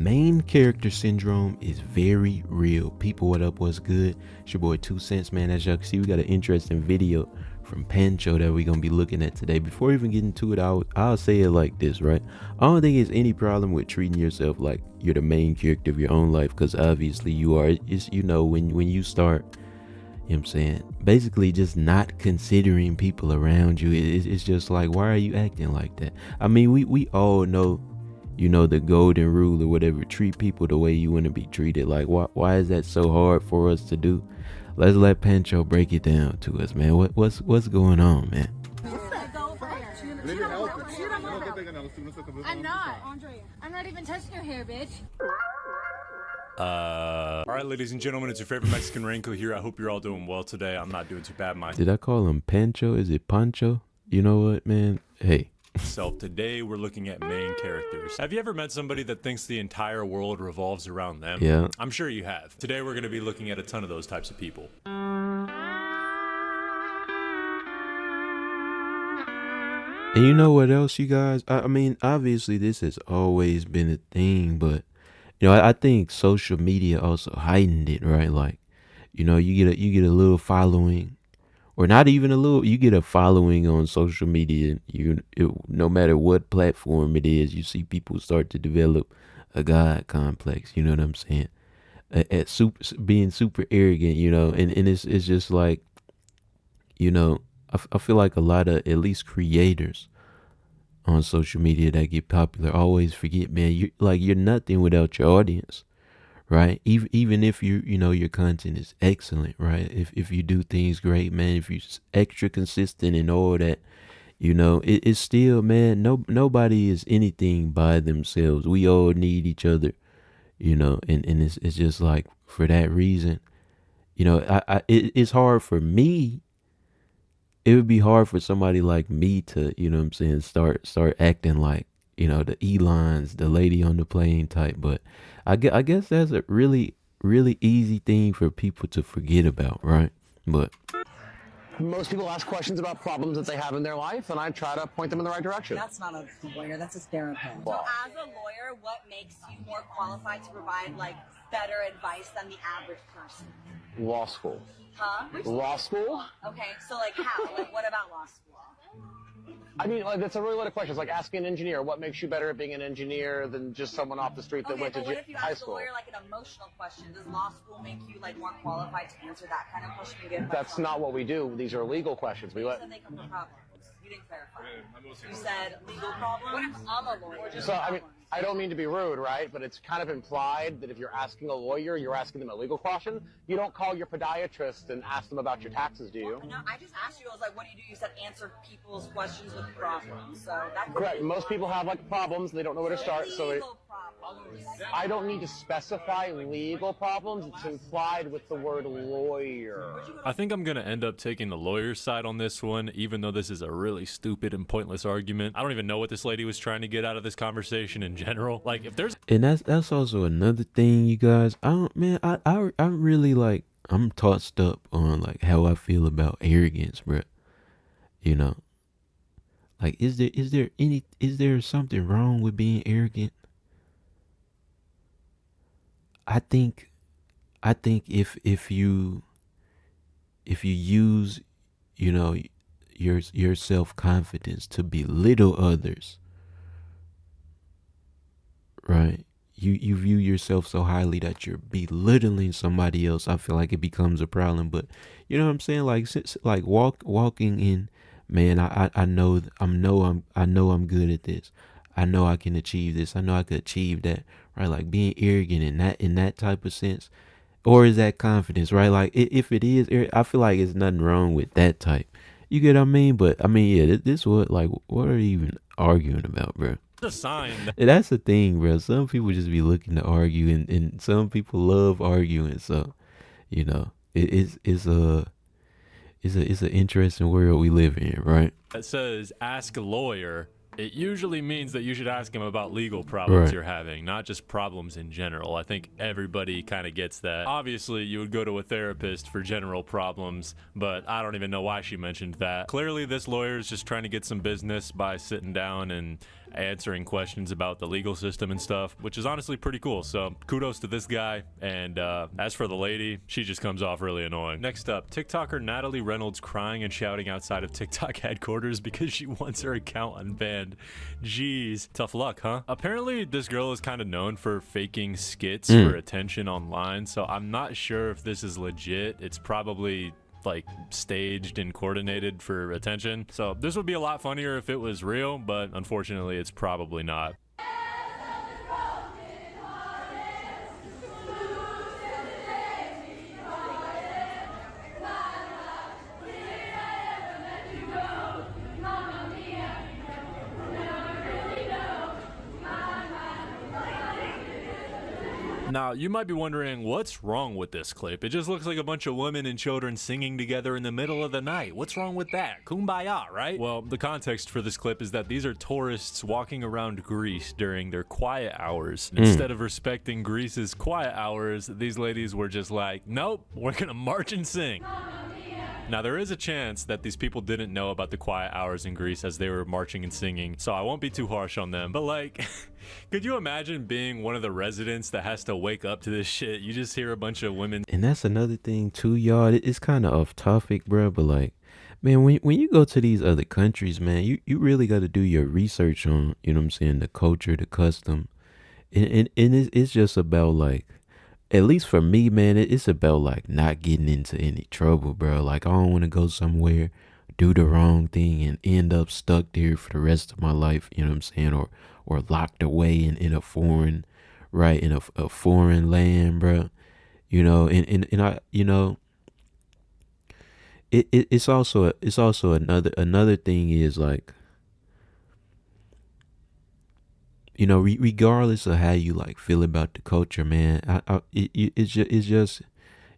Main character syndrome is very real. People, what up, what's good? It's your boy TwoCentz, man. As y'all can see, we got an interesting video from Pancho that we're gonna be looking at today. Before we even get into it, I'll say it like this, right? I don't think there's any problem with treating yourself like you're the main character of your own life, because obviously you are. It's, you know, when you start, you know what I'm saying, basically just not considering people around you, it's just like, why are you acting like that? I mean, we all know, you know, the golden rule or whatever. Treat people the way you want to be treated. Like, why is that so hard for us to do? Let's let Pancho break it down to us, man. What's going on, man? I'm not. I'm not even touching your hair, bitch. All right, ladies and gentlemen, it's your favorite Mexican Raincoat here. I hope you're all doing well today. I'm not doing too bad Did I call him Pancho? Is it Pancho? You know what, man? Hey. myself. Today, we're looking at main characters. Have you ever met somebody that thinks the entire world revolves around them? Yeah. I'm sure you have. Today, we're going to be looking at a ton of those types of people. And you know what else, you guys? I mean, obviously, this has always been a thing, but you know, I think social media also heightened it, right? Like, you know, you get a little following, or not even a little. You get a following on social media. No matter what platform it is, you see people start to develop a god complex. You know what I'm saying? Being super arrogant, you know, and it's just like, you know, I feel like a lot of, at least creators on social media that get popular, always forget, man, you're nothing without your audience, right? Even if you know your content is excellent, right? If you do things great, man, if you're extra consistent and all that, you know, it's still, man, nobody is anything by themselves. We all need each other, you know, and it's just like, for that reason, you know, it's hard for me. It would be hard for somebody like me to, you know what I'm saying, start acting like, you know, the Elons, the lady on the plane type. But I guess that's a really, really easy thing for people to forget about, right? But most people ask questions about problems that they have in their life, and I try to point them in the right direction. That's not a lawyer, that's a therapist. So as a lawyer, what makes you more qualified to provide like better advice than the average person? Law school. Huh? Law school? Okay, so like how? Like what about law school? I mean, like, that's a really lot of questions. Like asking an engineer, what makes you better at being an engineer than just someone off the street that Okay, went to but what if you high ask the school? lawyer like an emotional question? Does law school make you like more qualified to answer that kind of question and give That's not what we do. These are legal questions. You said they come from problems. You didn't clarify. You said legal problems. I'm a lawyer. So, I mean, I don't mean to be rude, right? But it's kind of implied that if you're asking a lawyer, you're asking them a legal question. You don't call your podiatrist and ask them about your taxes, do you? No, I just asked you. I was like, what do? You said answer people's questions with problems. So that's Correct. Most people have like problems. They don't know where to start. So legal problems. I don't need to specify legal problems. It's implied with the word lawyer. I think I'm going to end up taking the lawyer's side on this one, even though this is a really stupid and pointless argument. I don't even know what this lady was trying to get out of this conversation in general. Like, if there's... And that's also another thing, you guys. I'm really like, I'm tossed up on like how I feel about arrogance, bro. You know, like, is there something wrong with being arrogant? I think if you use, you know, your self-confidence to belittle others, right? You view yourself so highly that you're belittling somebody else. I feel like it becomes a problem. But you know what I'm saying? Like walking in, man, I know I'm good at this. I know I can achieve this. I know I could achieve that. Right? Like being arrogant in that type of sense. Or is that confidence, right? Like if it is, I feel like there's nothing wrong with that type. You get what I mean? But I mean, yeah, this what are you even arguing about, bro? a sign that That's the thing, bro. Some people just be looking to argue, and some people love arguing. So, you know, it's an interesting world we live in, right? says ask a lawyer, it usually means that you should ask him about legal problems Right. you're having, not just problems in general. I think everybody kind of gets that. Obviously, you would go to a therapist for general problems, but I don't even know why she mentioned that. Clearly, this lawyer is just trying to get some business by sitting down and answering questions about the legal system and stuff, which is honestly pretty cool. So kudos to this guy. And as for the lady, she just comes off really annoying. Next up, TikToker Natalie Reynolds crying and shouting outside of TikTok headquarters because she wants her account unbanned. Jeez, tough luck, huh? Apparently, this girl is kind of known for faking skits for attention online, so I'm not sure if this is legit. It's probably like staged and coordinated for attention. So this would be a lot funnier if it was real, but unfortunately, it's probably not. Now, you might be wondering, what's wrong with this clip? It just looks like a bunch of women and children singing together in the middle of the night. What's wrong with that? Kumbaya, right? Well, the context for this clip is that these are tourists walking around Greece during their quiet hours. Instead of respecting Greece's quiet hours, these ladies were just like, nope, we're gonna march and sing. Now, there is a chance that these people didn't know about the quiet hours in Greece as they were marching and singing, so I won't be too harsh on them. But like, could you imagine being one of the residents that has to wake up to this shit? You just hear a bunch of women. And that's another thing too, y'all. It's kind of off topic, bro, but like, man, when you go to these other countries, man, you really got to do your research on, you know what I'm saying, the culture, the custom. And it's just about like, at least for me, man, it's about like not getting into any trouble, bro. Like, I don't want to go somewhere, do the wrong thing, and end up stuck there for the rest of my life. You know what I'm saying, or locked away in a foreign, right, in a foreign land, bro. You know, and I, you know, it's also another thing is like, you know, regardless of how you like feel about the culture, man, it's just, you know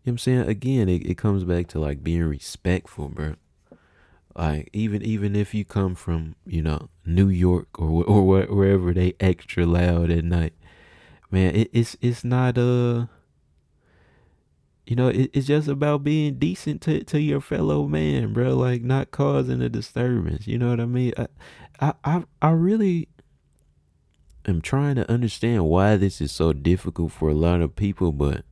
what I'm saying? Again, it comes back to like being respectful, bro. Like, even if you come from, you know, New York or wherever they extra loud at night, man, it's not, you know, it's just about being decent to your fellow man, bro. Like, not causing a disturbance. You know what I mean? I really am trying to understand why this is so difficult for a lot of people, but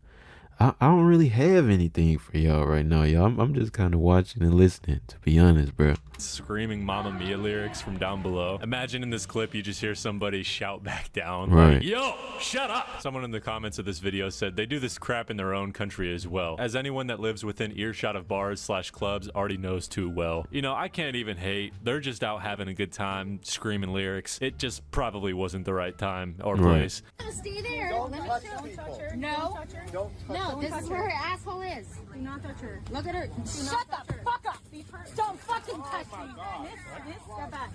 I don't really have anything for y'all right now, y'all. I'm just kind of watching and listening, to be honest, bro. Screaming Mamma Mia lyrics from down below. Imagine in this clip, you just hear somebody shout back down, Right. like, yo, shut up. Someone in the comments of this video said they do this crap in their own country as well, as anyone that lives within earshot of bars/clubs already knows too well. You know, I can't even hate. They're just out having a good time, screaming lyrics. It just probably wasn't the right time or place. Stay there. Don't Let me touch show. people. No. Don't touch No, this is where her asshole is. Do not touch her. Look at her. Shut the fuck up. Don't fucking touch me. Step back.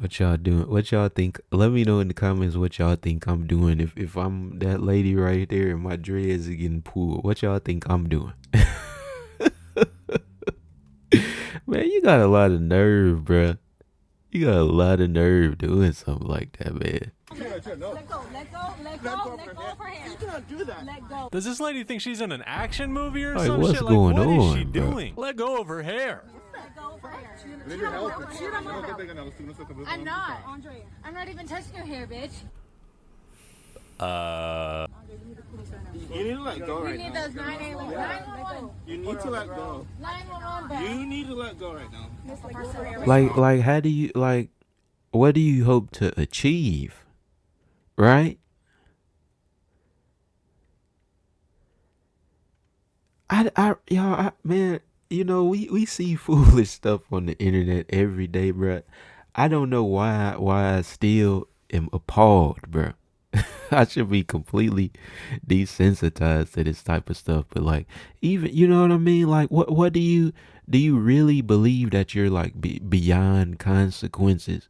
What y'all doing? What y'all think? Let me know in the comments what y'all think I'm doing. If I'm that lady right there and my dreads are getting pulled, what y'all think I'm doing? Man, you got a lot of nerve, bruh. You got a lot of nerve doing something like that, man. Let go of her hand. You cannot do that. Let go. Does this lady think she's in an action movie or Like, some what's shit? going Like, what is on, she bro? doing? Let go of her hair. Let go of her hair. I'm not. Andrea. I'm not even touching your hair, bitch. You need to let go We right need now. those 911. You need to let go. 911 back. You need to let go right now. Like, how do you, like, what do you hope to achieve? Right? Man, you know, we see foolish stuff on the internet every day, bruh. I don't know why I still am appalled, bruh. I should be completely desensitized to this type of stuff, but like, even, you know what I mean? Like, what do you really believe that you're like beyond consequences?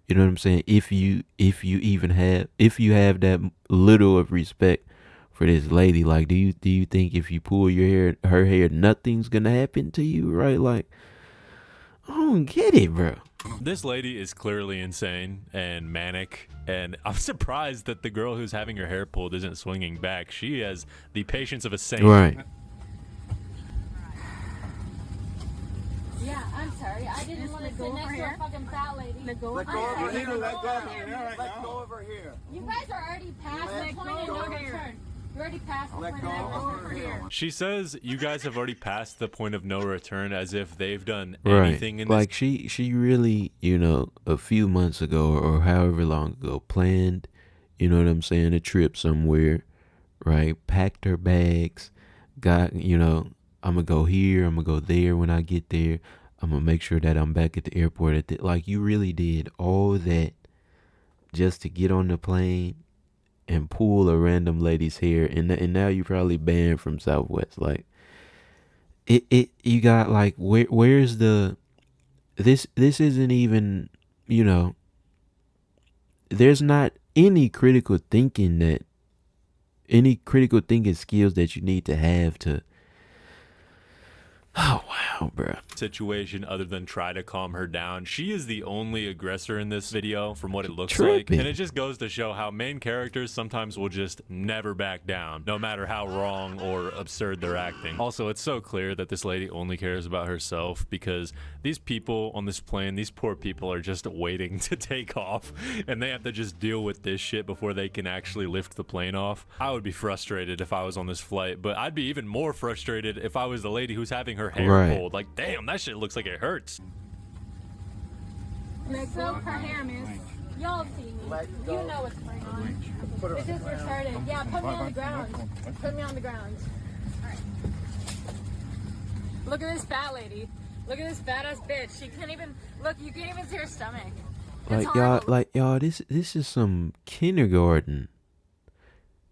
You know what I'm saying? If you have that little of respect for this lady, like, do you think if you pull her hair, nothing's gonna happen to you, right? Like, I don't get it, bro. This lady is clearly insane and manic, and I'm surprised that the girl who's having her hair pulled isn't swinging back. She has the patience of a saint. Right. Yeah, I'm sorry. I didn't want to sit next to a fucking fat lady. Let go. Let go of her. You need to let go of her hair right Let go now. of her hair. You guys are already past the point of no return. You're already past the Let point go of no of her return. hair. She says you guys have already passed the point of no return, as if they've done Right. anything in Like this. she really, you know, a few months ago or however long ago planned, you know what I'm saying, a trip somewhere, right? Packed her bags, got, you know, I'm gonna go here, I'm gonna go there when I get there. I'm gonna make sure that I'm back at the airport like you really did all that just to get on the plane and pull a random lady's hair, and now you probably banned from Southwest. Like it you got like where's the this isn't even, you know, there's not any critical thinking skills that you need to have to. Oh wow, bro. Situation other than try to calm her down. She is the only aggressor in this video from what it looks Tripping. like. And it just goes to show how main characters sometimes will just never back down, no matter how wrong or absurd they're acting. Also, it's so clear that this lady only cares about herself, because these people on this plane, these poor people, are just waiting to take off, and they have to just deal with this shit before they can actually lift the plane off. I would be frustrated if I was on this flight, but I'd be even more frustrated if I was the lady who's having her hair Right. pulled. Like, damn, that shit looks like it hurts. Let go of her hair, miss. Y'all see me. You know what's going on. This is retarded. Yeah, put me on the ground. Put me on the ground. Alright. Look at this fat lady. Look at this fat ass bitch. She can't even look. You can't even see her stomach. It's Like horrible. y'all, this is some kindergarten.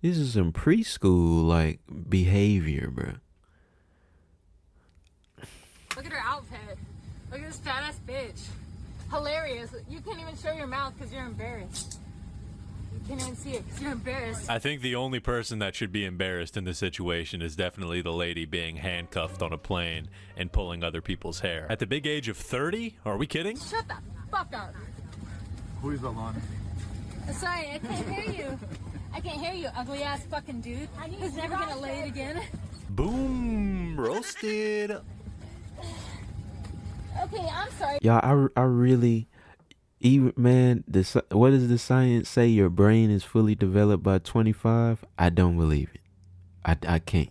This is some preschool like behavior, bro. Look at her outfit. Look at this fat ass bitch. Hilarious. You can't even show your mouth because you're embarrassed. You can't even see it because you're embarrassed. I think the only person that should be embarrassed in this situation is definitely the lady being handcuffed on a plane and pulling other people's hair. At the big age of 30? Are we kidding? Shut the fuck up. Who is Alana? Sorry, I can't hear you. I can't hear you, ugly ass fucking dude who's never gonna lay it again. Boom! Roasted! Okay, I'm sorry. Y'all, I really, even man, what does the science say? Your brain is fully developed by 25. I don't believe it. I can't.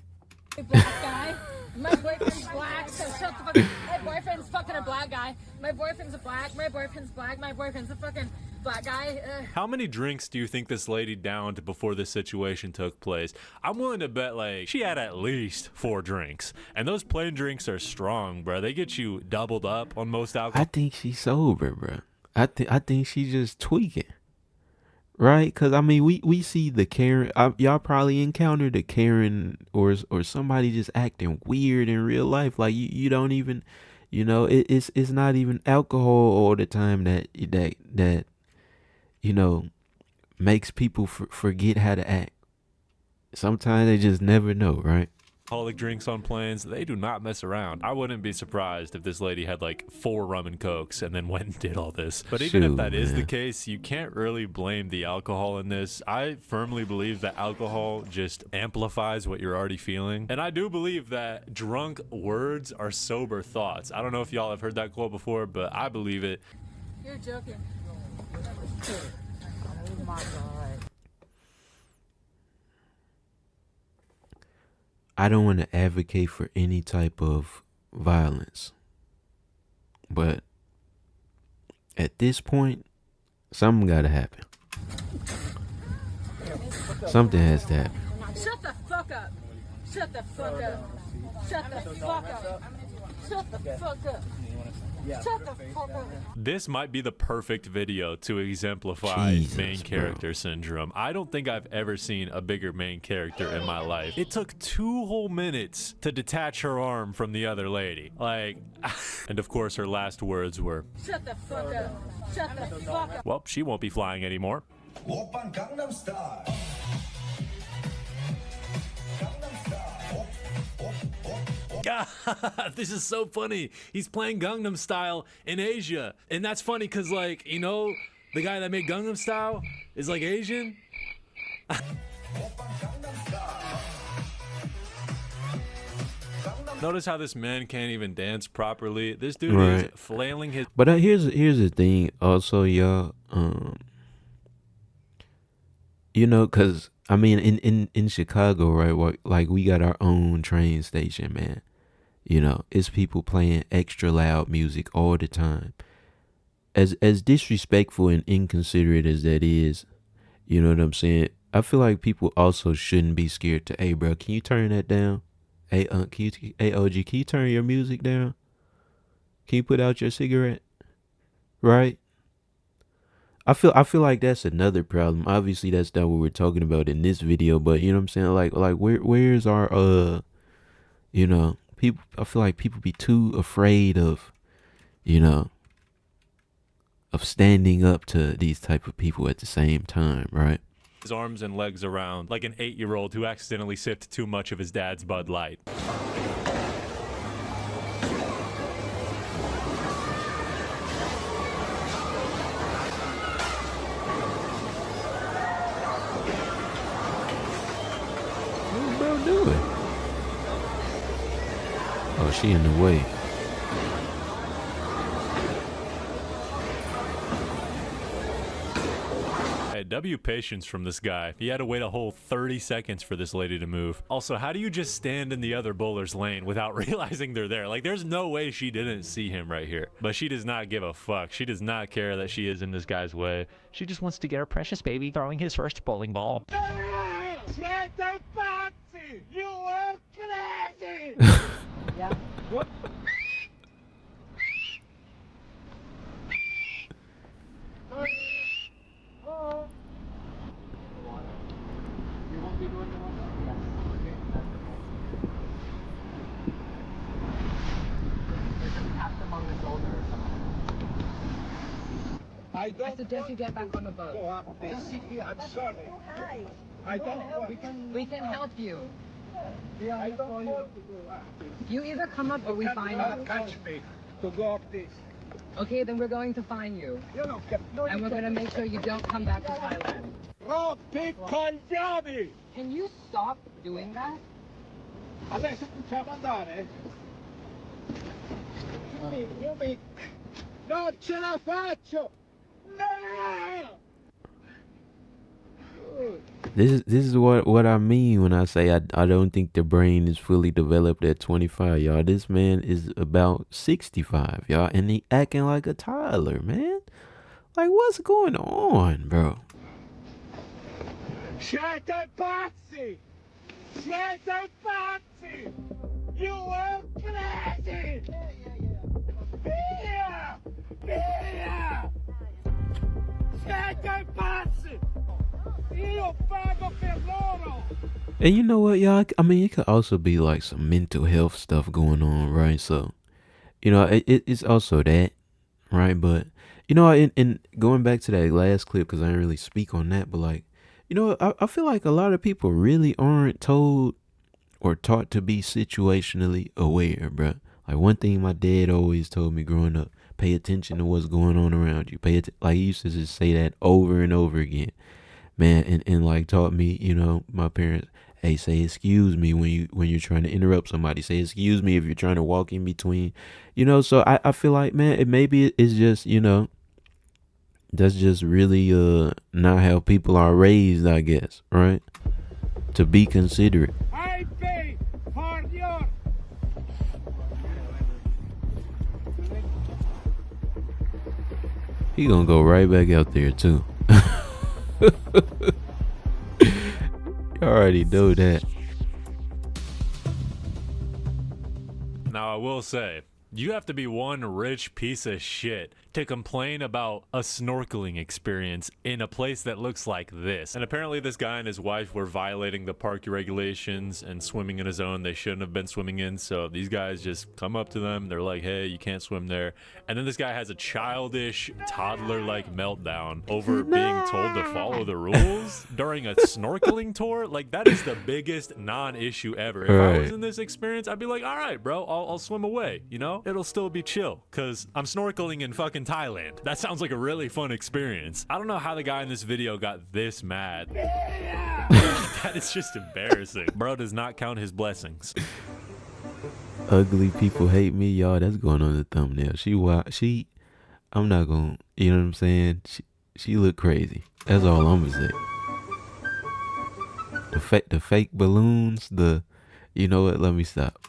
Black guy. My boyfriend's black, so shut the fuck up. My boyfriend's fucking a black guy. My boyfriend's a black. My boyfriend's black. My boyfriend's a fucking black guy. How many drinks do you think this lady downed before this situation took place? I'm willing to bet like she had at least 4 drinks. And those plain drinks are strong, bro. They get you doubled up on most alcohol. I think she's sober, bro. I think she just tweaking, right? Cause I mean, we see the Karen. Y'all probably encountered a Karen or somebody just acting weird in real life. Like you don't even, you know, it's not even alcohol all the time that you know makes people forget how to act. Sometimes they just never know, right? Alcoholic drinks on planes, they do not mess around. I wouldn't be surprised if this lady had like 4 rum and cokes and then went and did all this. But even if Shoot, that is the man. case, you can't really blame the alcohol in this. I firmly believe that alcohol just amplifies what you're already feeling. And I do believe that drunk words are sober thoughts. I don't know if y'all have heard that quote before, but I believe it. You're joking. Oh my god. I don't want to advocate for any type of violence, but at this point, something gotta happen. Something has to happen. Shut the fuck up. Shut the fuck up. Shut the fuck up. Shut the fuck up. Shut the fuck up. This might be the perfect video to exemplify Jesus, main bro. character syndrome. I don't think I've ever seen a bigger main character in my life. It took 2 whole minutes to detach her arm from the other lady. Like, and of course her last words were, Shut the fuck up. Shut the fuck up. well, she won't be flying anymore. Oppan Gangnam Style. God, this is so funny. He's playing Gangnam Style in Asia. And that's funny because, like, you know, the guy that made Gangnam Style is, like, Asian. Notice how this man can't even dance properly. This dude is Right. flailing his But here's the thing also, y'all. You know, cause I mean, in Chicago, right? Like we got our own train station, man. You know, it's people playing extra loud music all the time. As disrespectful and inconsiderate as that is, you know what I'm saying? I feel like people also shouldn't be scared to, hey, bro, can you turn that down? Hey, hey, OG, can you turn your music down? Can you put out your cigarette? Right? I feel like that's another problem. Obviously, that's not what we're talking about in this video, but you know what I'm saying? Like where's our you know, people, I feel like people be too afraid of, you know, of standing up to these type of people at the same time, right? arms and legs around like an 8-year-old who accidentally sipped too much of his dad's Bud Light. What's bro doing? Oh, she in the way. Hey, W patience from this guy. He had to wait a whole 30 seconds for this lady to move. Also, how do you just stand in the other bowler's lane without realizing they're there? Like, there's no way she didn't see him right here. But she does not give a fuck. She does not care that she is in this guy's way. She just wants to get her precious baby throwing his first bowling ball. You are crazy! Yeah. What? You won't be doing the one? Tap them on the shoulder or something. I don't I suggest you get back on the boat. go up this. I'm sorry. I don't want We can help you. I don't want to go up this. You either come up or we You find cannot you. catch me to go up this. Okay, then we're going to find you. You know, no, And we're going to make sure you don't come back to Thailand. Oh, big Punjabi! Can you stop doing that? Adesso possiamo andare? Io mi... Non ce la faccio! No! This is what I mean when I say I don't think the brain is fully developed at 25, y'all. This man is about 65, y'all, and he acting like a toddler, man. Like, what's going on, bro? Siete pazzi! Siete pazzi! You are crazy! Via! Via! Siete pazzi! Io pago per loro! And you know what, y'all? I mean, it could also be like some mental health stuff going on, right? So, you know, it's also that, right? But, you know, in going back to that last clip, because I didn't really speak on that, but like, you know, I feel like a lot of people really aren't told or taught to be situationally aware, bro. Like, one thing my dad always told me growing up, pay attention to what's going on around you. Like, he used to just say that over and over again, man, and like taught me, you know, my parents, hey, say excuse me when you're trying to interrupt somebody. Say excuse me if you're trying to walk in between, you know. So I feel like, man, it's just, you know, that's just really not how people are raised, I guess, right? To be considerate. I pay for your... He gonna go right back out there too. You already know that. Now, I will say, you have to be one rich piece of shit to complain about a snorkeling experience in a place that looks like this. And apparently this guy and his wife were violating the park regulations and swimming in a zone they shouldn't have been swimming in. So these guys just come up to them. They're like, hey, you can't swim there. And then this guy has a childish, toddler-like meltdown over being told to follow the rules during a snorkeling tour. Like, that is the biggest non-issue ever. If I was in this experience, I'd be like, all right, bro, I'll swim away, you know? It'll still be chill, because I'm snorkeling in fucking Thailand. That sounds like a really fun experience. I don't know how the guy in this video got this mad. That is just embarrassing. Bro does not count his blessings. Ugly people hate me, y'all. That's going on the thumbnail. She wild. I'm not gonna. You know what I'm saying? She look crazy. That's all I'm gonna say. The fake balloons. You know what? Let me stop.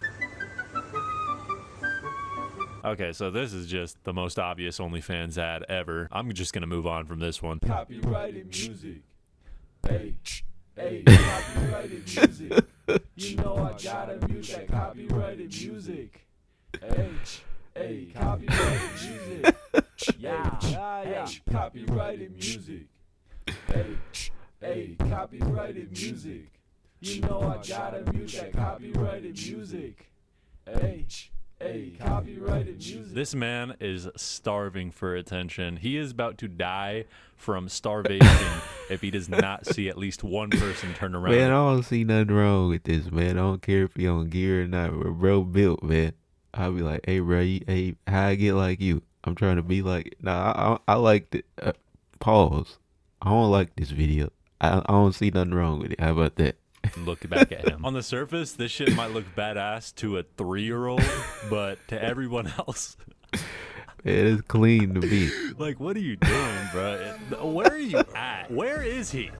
Okay, so this is just the most obvious OnlyFans ad ever. I'm just gonna move on from this one. Copyrighted music. Hey, copyrighted music. You know I gotta mute that copyrighted music. Hey, copyrighted music. Yeah, copyrighted music. Hey, copyrighted music. You know I gotta mute that copyrighted music. Hey, copyrighted music. This man is starving for attention. He is about to die from starvation if he does not see at least one person turn around. Man, I don't see nothing wrong with this, man. I don't care if he on gear or not. Bro built, man. I'll be like, hey, bro, hey, how I get like you? I'm trying to be like, nah, I like it. Pause. I don't like this video. I don't see nothing wrong with it. How about that? Look back at him. On the surface, this shit might look badass to a 3-year-old, but to everyone else, It's clean to me. like, what are you doing, bro? Where are you at? Where is he?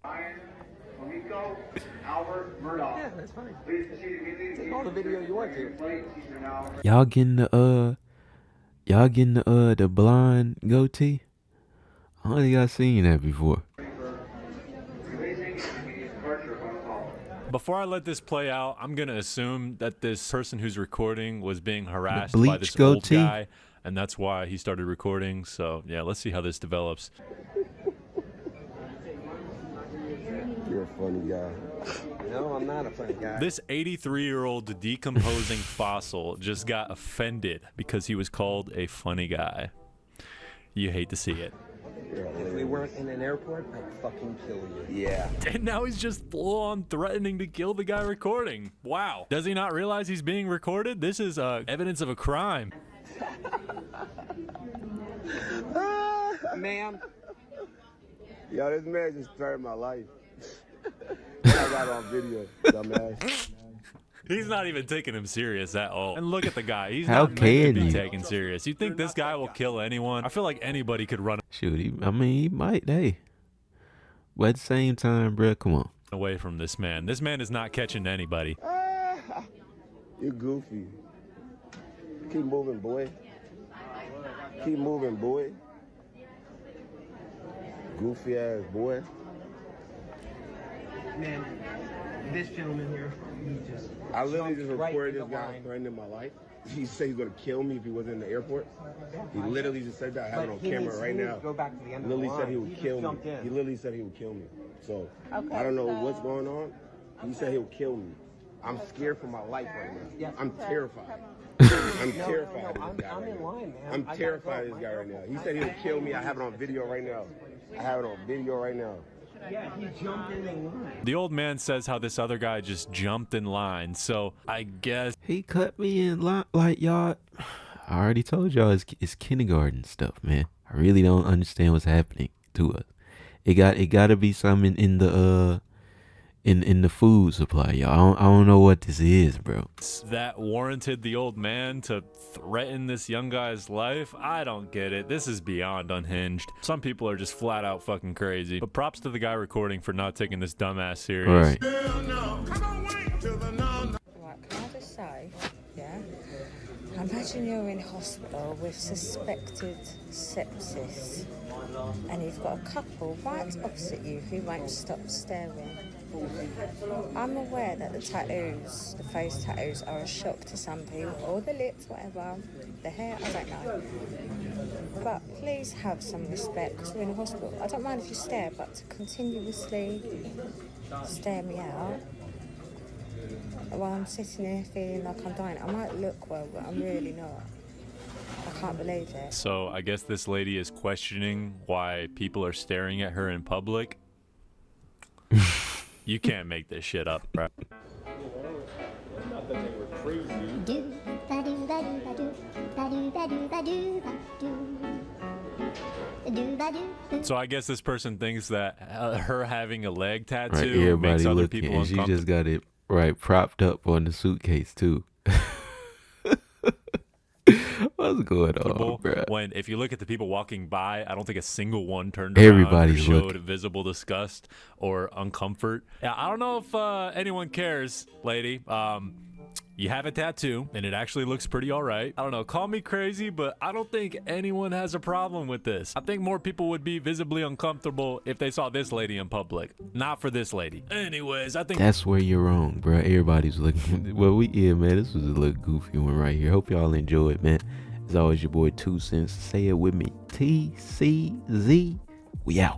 Yeah, that's fine. Take all the video you want to. Y'all getting the blonde goatee? I don't think I've seen that before. Before I let this play out, I'm gonna assume that this person who's recording was being harassed by bleach this old goatee? guy, and that's why he started recording. So yeah, let's see how this develops. You're a funny guy. No, I'm not a funny guy. This 83-year-old decomposing fossil just got offended because he was called a funny guy. You hate to see it. If we weren't in an airport, I'd fucking kill you. Yeah. And now he's just full on threatening to kill the guy recording. Wow. Does he not realize he's being recorded? This is evidence of a crime. Ma'am. Yo, this man just threatened my life. I got it on video, dumbass. He's not even taking him serious at all. And look at the guy. He's How not meant can to be you? taken serious. You think this guy will kill anyone? I feel like anybody could run Shoot, he might, hey. But at the same time, bro, come on. away from this man. This man is not catching anybody. You're goofy. Keep moving, boy. Keep moving, boy. Goofy ass boy. Man, this gentleman here, he just. I literally just jumped right recorded in this the guy line. threatening my life. He said he's gonna kill me if he wasn't in the airport. He literally just said that. I have it on camera right now. Go back to the end Literally of the said he line. would kill me. Jumped in. He literally said he would kill me. So Okay, I don't know so- what's going on. He said he would kill me. I'm scared for my life right now. Yes. I'm terrified. I'm terrified of this guy I'm right in now. line, man. I'm I gotta terrified go. of this guy right now. He said he would kill me. I have it on video right now. I have it on video right now. Yeah, he jumped in the line. The old man says how this other guy just jumped in line. So I guess He cut me in line, like, y'all. I already told y'all it's kindergarten stuff, man. I really don't understand what's happening to us. It got to be something in the in the food supply, y'all. I don't know what this is, bro. that warranted the old man to threaten this young guy's life. I don't get it. This is beyond unhinged. Some people are just flat out fucking crazy. But props to the guy recording for not taking this dumbass serious. Right. Right, can I just say, yeah? Imagine you're in hospital with suspected sepsis and you've got a couple right opposite you who won't stop staring. I'm aware that the tattoos, the face tattoos, are a shock to some people, or the lips, whatever, the hair, I don't know. But please have some respect because we're in a hospital. I don't mind if you stare, but to continuously stare me out while I'm sitting here feeling like I'm dying. I might look well, but I'm really not. I can't believe it. So I guess this lady is questioning why people are staring at her in public. You can't make this shit up, right? So I guess this person thinks that her having a leg Right, tattoo everybody makes other looking, people and she uncomfortable. just got it right propped up on the suitcase too. What's going on, bro? When if you look at the people walking by, I don't think a single one turned Everybody's around or showed looking. visible disgust or uncomfort. Yeah, I don't know if anyone cares, lady. You have a tattoo, and it actually looks pretty all right. I don't know, call me crazy, but I don't think anyone has a problem with this. I think more people would be visibly uncomfortable if they saw this lady in public. Not for this lady. Anyways, I think That's where you're wrong, bro. Everybody's looking. Well, man, this was a little goofy one right here. Hope y'all enjoyed, man. As always, your boy 2Centz. Say it with me. TCZ. We out.